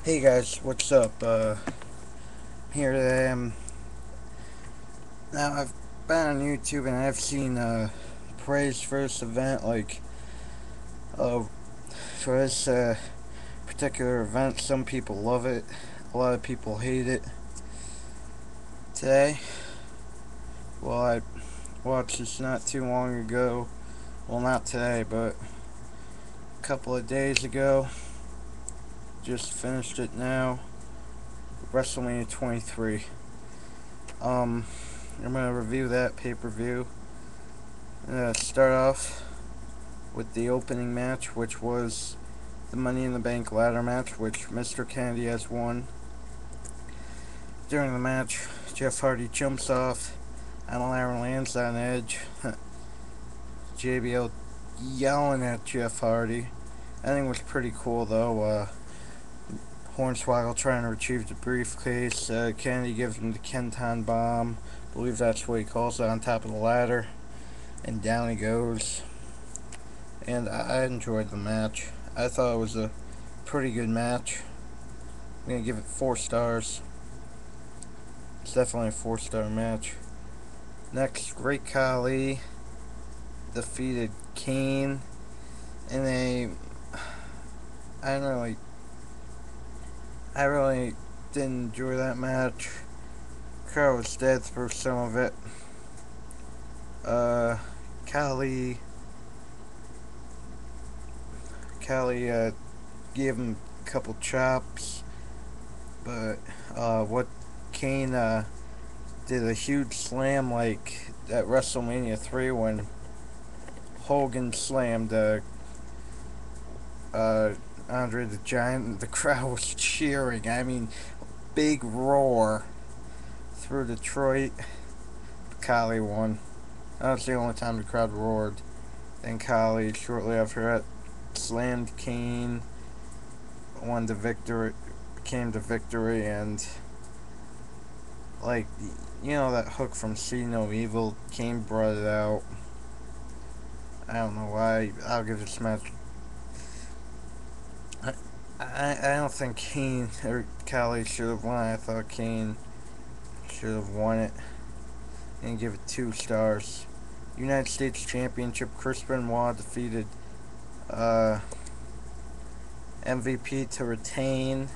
Hey guys, what's up? Here I am. Now I've been on YouTube and I've seen praise for this event, like uh, for this particular event. Some people love it, a lot of people hate it. Today, well, I watched this not too long ago. Well, not today, but a couple of days ago. Just finished it now. WrestleMania 23. I'm gonna review that pay-per-view. Start off with the opening match, which was the Money in the Bank ladder match, which Mr. Kennedy has won. During the match, Jeff Hardy jumps off, Alan Aaron lands on Edge. JBL yelling at Jeff Hardy. I think it was pretty cool though. Hornswoggle trying to retrieve the briefcase. Kennedy gives him the Kenton bomb. I believe that's what he calls it, on top of the ladder. And down he goes. And I enjoyed the match. I thought it was a pretty good match. I'm gonna give it 4 stars. It's definitely a 4-star match. Next, Great Khali defeated Kane in a. I really didn't enjoy that match. Crowd was dead for some of it. Uh, Khali gave him a couple chops, but what Kane did a huge slam like at WrestleMania 3 when Hogan slammed Andre the Giant. The crowd was cheering. I mean, big roar through Detroit. Khali won. That was the only time the crowd roared. Then Khali, shortly after that, slammed Kane, won the victory, became the victory, and like, you know that hook from See No Evil, Kane brought it out. I don't know why. I'll give this match. I don't think Kane or Khali should have won. I thought Kane should have won it. And give it 2 stars. United States Championship, Chris Benoit defeated MVP to retain.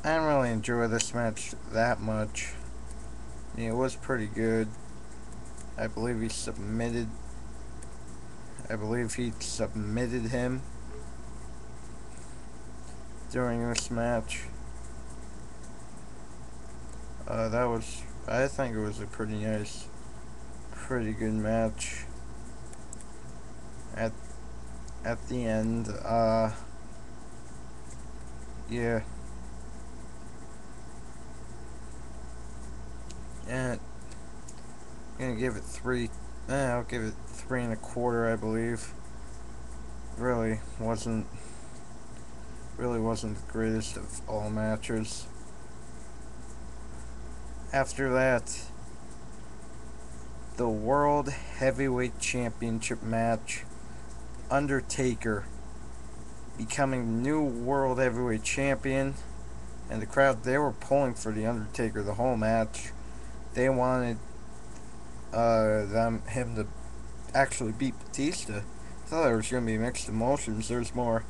I didn't really enjoy this match that much. Yeah, it was pretty good. I believe he submitted him during this match. I think it was a pretty nice, pretty good match. At the end, yeah. And I'm gonna give it 3. I'll give it 3.25. I believe. Really wasn't the greatest of all matches. After that, the World Heavyweight Championship match. Undertaker becoming the new World Heavyweight Champion, and the crowd, they were pulling for the Undertaker the whole match. They wanted him to actually beat Batista. I thought there was going to be mixed emotions. There's more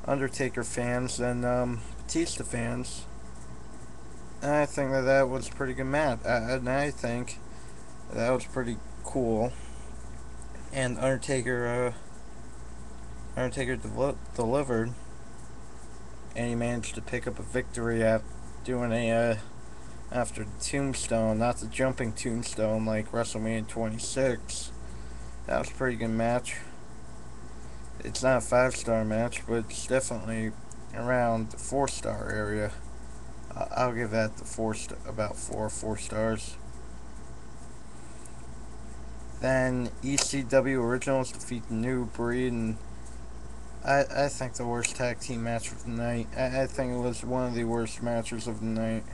Undertaker fans than Batista fans. And I think that was a pretty good match. And I think that was pretty cool. And Undertaker delivered, and he managed to pick up a victory at doing after the tombstone, not the jumping tombstone like WrestleMania 26. That was a pretty good match. It's not a 5-star match, but it's definitely around the 4-star area. I'll give that about 4 stars. Then ECW Originals defeat the New Breed, and I think the worst tag team match of the night. I think it was one of the worst matches of the night.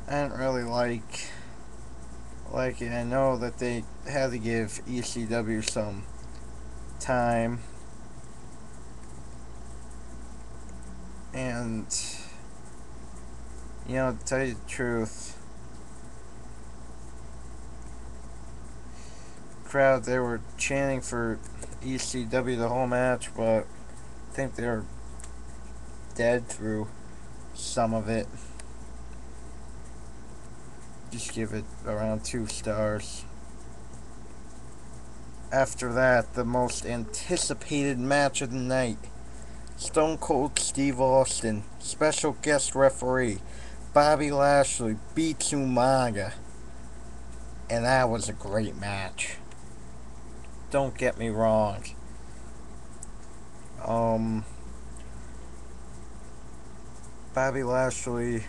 I didn't really like it. I know that they had to give ECW some time, And, you know, to tell you the truth, crowd, they were chanting for ECW the whole match, but I think they were dead through some of it. Just give it around 2 stars. After that, the most anticipated match of the night. Stone Cold Steve Austin, special guest referee, Bobby Lashley beats Umaga. And that was a great match. Don't get me wrong. Bobby Lashley,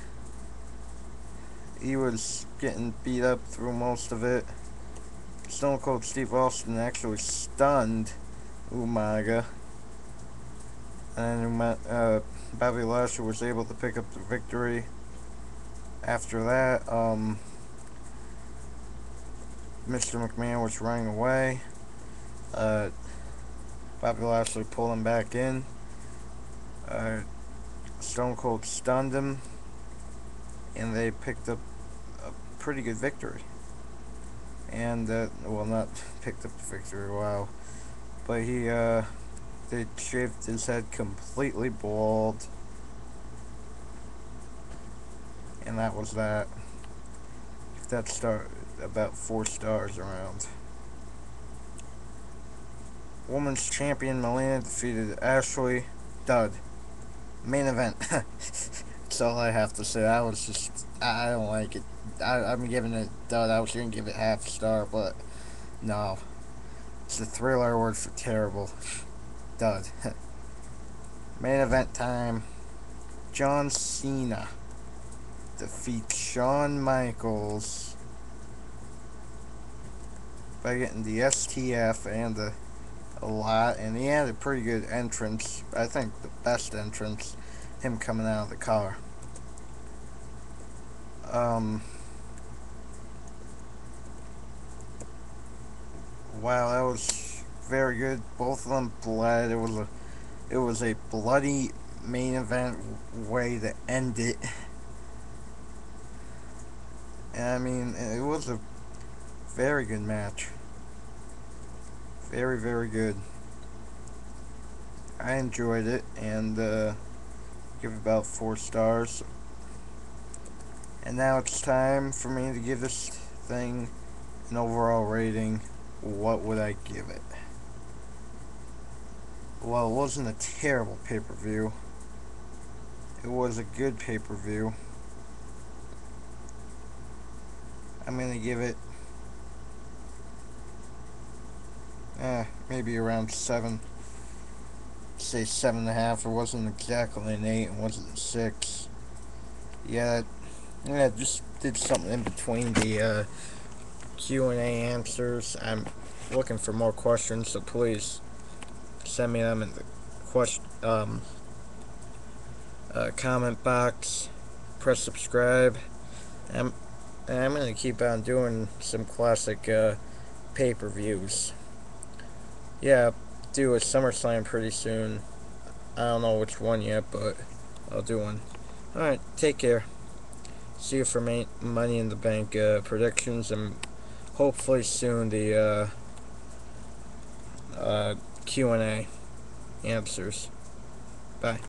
he was getting beat up through most of it. Stone Cold Steve Austin actually stunned Umaga. And Bobby Lashley was able to pick up the victory. After that, Mr. McMahon was running away. Bobby Lashley pulled him back in. Stone Cold stunned him, and they picked up a pretty good victory. And, well, not picked up the victory, wow. But they shaved his head completely bald. And that was that. That's about 4 stars around. Women's champion Melina defeated Ashely DUD. Main event. That's all I have to say. I don't like it. I'm giving it dud. I was going to give it half a star, but no. It's the 3-letter word for terrible. Dud. Main event time. John Cena defeats Shawn Micheals by getting the STF and the Alot, and he had a pretty good entrance. I think the best entrance, him coming out of the car. Wow, that was very good. Both of them bled. It was a bloody main event way to end it. And I mean, it was a very good match. Very, very good. I enjoyed it, and give it about 4 stars. And now it's time for me to give this thing an overall rating. What would I give it? Well, it wasn't a terrible pay-per-view. It was a good pay-per-view. I'm gonna give it maybe around 7. Say 7.5. It wasn't exactly an 8. It wasn't a 6. Yeah, just did something in between the Q&A answers. I'm looking for more questions, so please send me them in the comment box. Press subscribe. And I'm going to keep on doing some classic pay-per-views. Yeah, do a SummerSlam pretty soon. I don't know which one yet, but I'll do one. Alright, take care. See you for Money in the Bank predictions, and hopefully soon the Q&A answers. Bye.